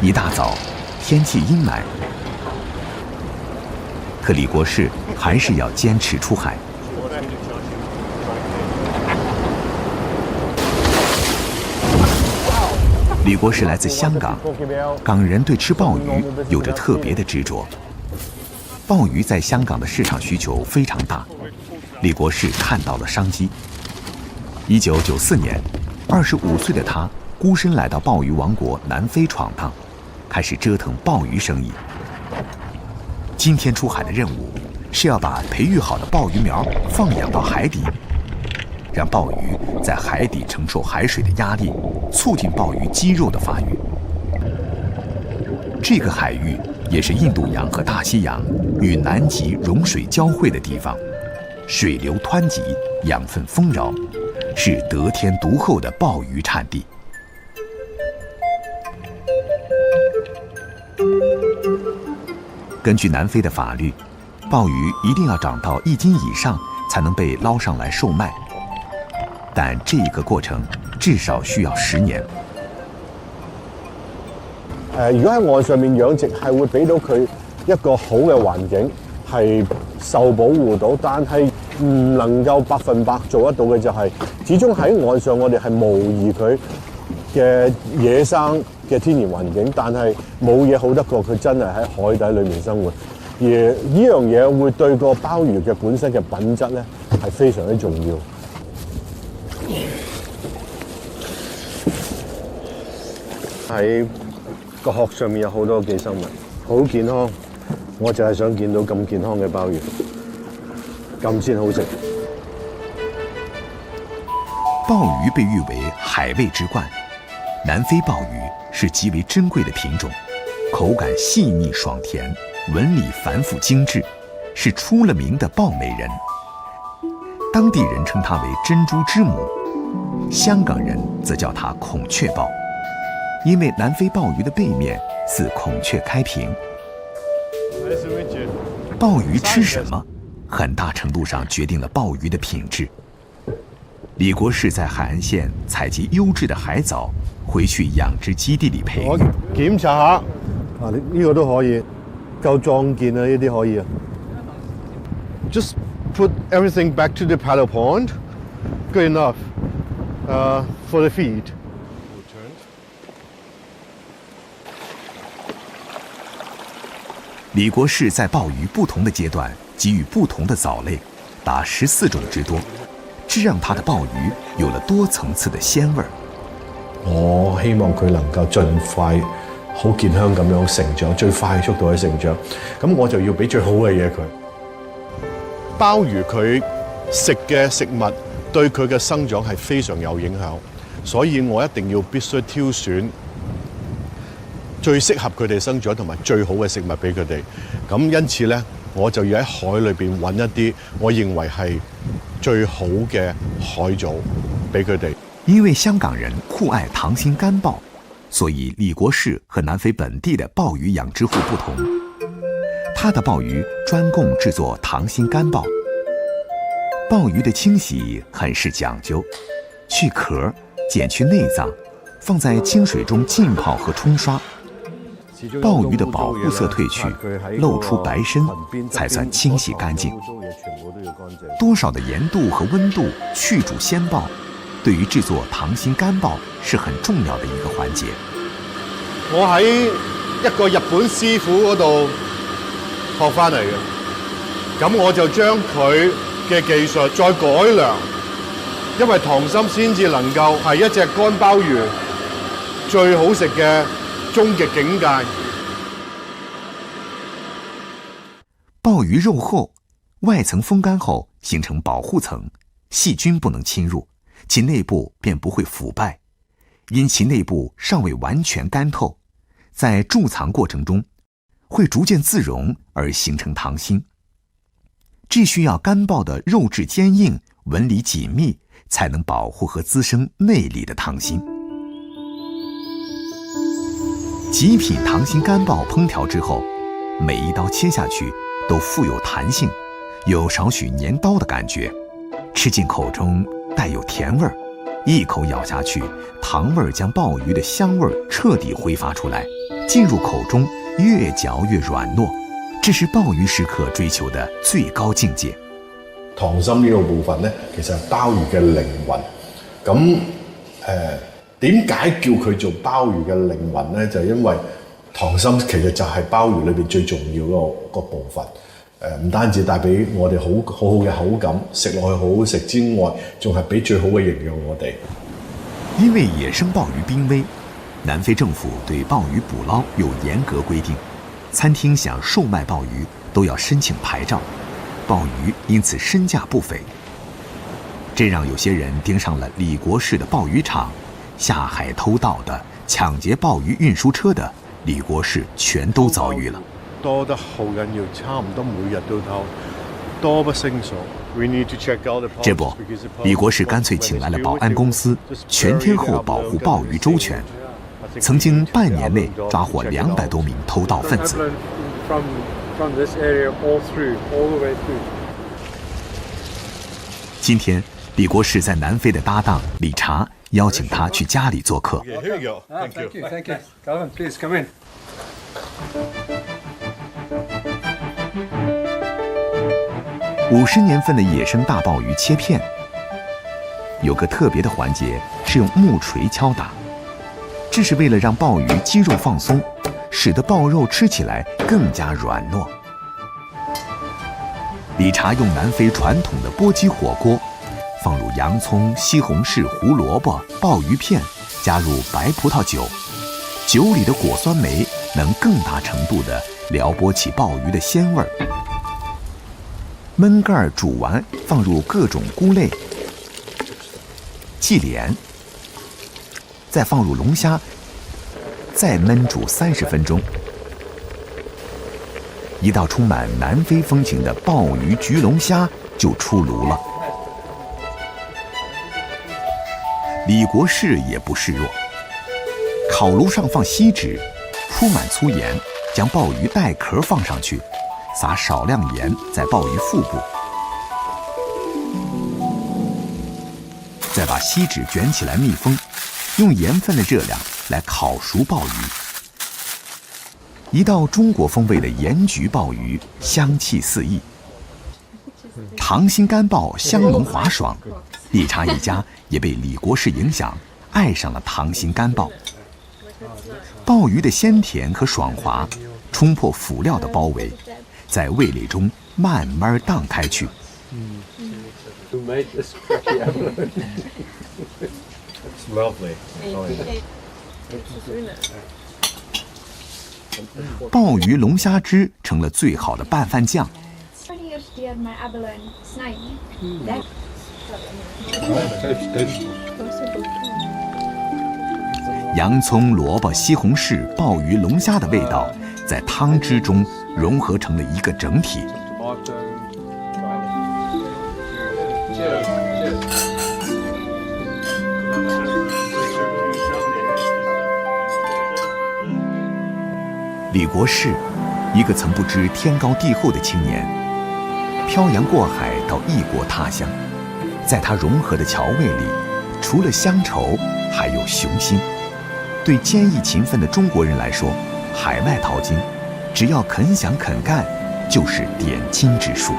一大早，天气阴霾，可李国士还是要坚持出海。李国士来自香港，港人对吃鲍鱼有着特别的执着。鲍鱼在香港的市场需求非常大，李国士看到了商机。1994年，25岁的他孤身来到鲍鱼王国南非闯荡，开始折腾鲍鱼生意。今天出海的任务是要把培育好的鲍鱼苗放养到海底，让鲍鱼在海底承受海水的压力，促进鲍鱼肌肉的发育。这个海域也是印度洋和大西洋与南极融水交汇的地方，水流湍急，养分丰饶，是得天独厚的鲍鱼产地。根据南非的法律，鲍鱼一定要长到1斤以上才能被捞上来售卖，但这个過程至少需要10年。如果喺岸上面養殖，係會俾到佢一個好嘅環境，係受保護到，但係唔能夠100%做得到嘅就係，始終喺岸上我哋係模擬佢嘅野生嘅天然環境，但係冇嘢好得過佢真係喺海底裏面生活，而呢樣嘢會對個鮑魚嘅本身嘅品質咧係非常之重要。喺個殼上面有好多寄生物，好健康。我就係想見到咁健康嘅鮑魚，咁先好食。鲍魚被譽為海味之冠，南非鲍魚是極為珍貴的品種，口感細膩爽甜，紋理繁複精緻，是出了名的鲍美人。當地人稱它為珍珠之母，香港人則叫它孔雀鲍，因為南非鲍魚的背面似孔雀開屏。鲍魚吃什麼，很大程度上決定了鲍魚的品質。李國士在海岸線採集優質的海藻，回去養殖基地裏培育。我檢查下，呢個都可以，夠壯健啊！呢啲可以啊。Just put everything back to the paddle pond. Good enough. For the feed. 李國士在鲍魚不同的階段給予不同的藻類，達14種之多，這讓他的鲍魚有了多層次的鮮味。我希望佢能夠盡快好健康咁樣成長，最快速度去成長。咁我就要俾最好嘅嘢佢。鮑魚佢食嘅食物對佢嘅生長係非常有影響，所以我一定要必須挑選最適合佢哋生長同埋最好嘅食物俾佢哋。咁因此咧，我就要喺海裏邊揾一啲我認為係最好嘅海藻俾佢哋。因為香港人酷愛溏心乾鲍，所以李國士和南非本地的鲍魚養殖戶不同，他的鲍魚專供製作溏心乾鲍。鲍魚的清洗很是講究，去殼，剪去內臟，放在清水中浸泡和沖刷。鲍魚的保護色褪去，露出白身，才算清洗乾淨。多少的鹽度和溫度去煮鮮鲍，對於製作溏心乾鲍是很重要的一個環節。我喺一個日本師傅嗰度學翻嚟嘅，咁我就將佢嘅技術再改良，因為溏心先至能夠係一隻乾鮑魚最好食嘅終極境界。鲍魚肉厚，外層風乾後形成保護層，細菌不能侵入，其內部便不會腐敗。因其內部尚未完全乾透，在贮藏過程中會逐漸自溶而形成溏心。這需要乾鲍的肉質堅硬，紋理緊密，才能保護和滋生內裡的溏心。極品溏心乾鲍烹調之後，每一刀切下去都富有彈性，有少許粘刀的感覺，吃進口中帶有甜味兒，一口咬下去，糖味將鮑魚的香味徹底揮發出來，进入口中越嚼越软糯，这是鲍鱼食客追求的最高境界。溏心呢個部分咧，其實係鮑魚嘅靈魂。咁點解叫佢做鮑魚嘅靈魂咧？就係因為溏心其實就係鮑魚裏邊最重要個部分。唔單止帶俾我哋好好嘅口感，食落去好好食之外，仲係俾最好嘅營養我哋。因為野生鮑魚瀕危，南非政府對鮑魚捕撈有嚴格規定，餐廳想售賣鮑魚都要申請牌照，鮑魚因此身價不菲。這讓有些人盯上了李國士的鮑魚場，下海偷盜的、搶劫鮑魚運輸車的，李國士全都遭遇了。多得好緊要，差唔多每日都偷，多不勝數。這不，李國士乾脆請來了保安公司，全天候保護鮑魚周全。曾經半年內抓獲200多名偷盜分子。今天，李國士在南非的搭檔理查邀請他去家裡做客。50年份的野生大鮑魚切片，有個特別的環節是用木錘敲打，這是為了讓鮑魚肌肉放鬆，使得鮑肉吃起來更加軟糯。理查用南非傳統的波雞火鍋，放入洋蔥、西紅柿、胡蘿蔔、鮑魚片，加入白葡萄酒，酒裡的果酸酶能更大程度地撩撥起鮑魚的鮮味兒。燜蓋煮完，放入各種菇類、忌廉，再放入龍蝦，再燜煮30分鐘。一道充滿南非風情的鮑魚焗龍蝦就出爐了。李國士也不示弱，烤爐上放锡紙，鋪滿粗鹽，將鮑魚帶殼放上去，撒少量鹽在鮑魚腹部，再把锡紙捲起來密封，用鹽分的熱量來烤熟鮑魚。一道中國風味的鹽焗鮑魚，香氣四溢。溏心乾鮑香濃滑爽，理查一家也被李國士影響，愛上了溏心乾鮑。鮑魚的鮮甜和爽滑，衝破輔料的包圍，在味蕾中慢慢蕩開去。鮑魚龍蝦汁成了最好的拌飯醬。洋蔥、蘿蔔、西紅柿、鮑魚、龍蝦的味道在湯汁中融合成了一個整體。李國士，一個曾不知天高地厚的青年，漂洋過海到異國他鄉，在他融合的調味裡，除了鄉愁，還有雄心。對堅毅勤奮的中國人來說，海外淘金，只要肯想肯幹，就是點金之數。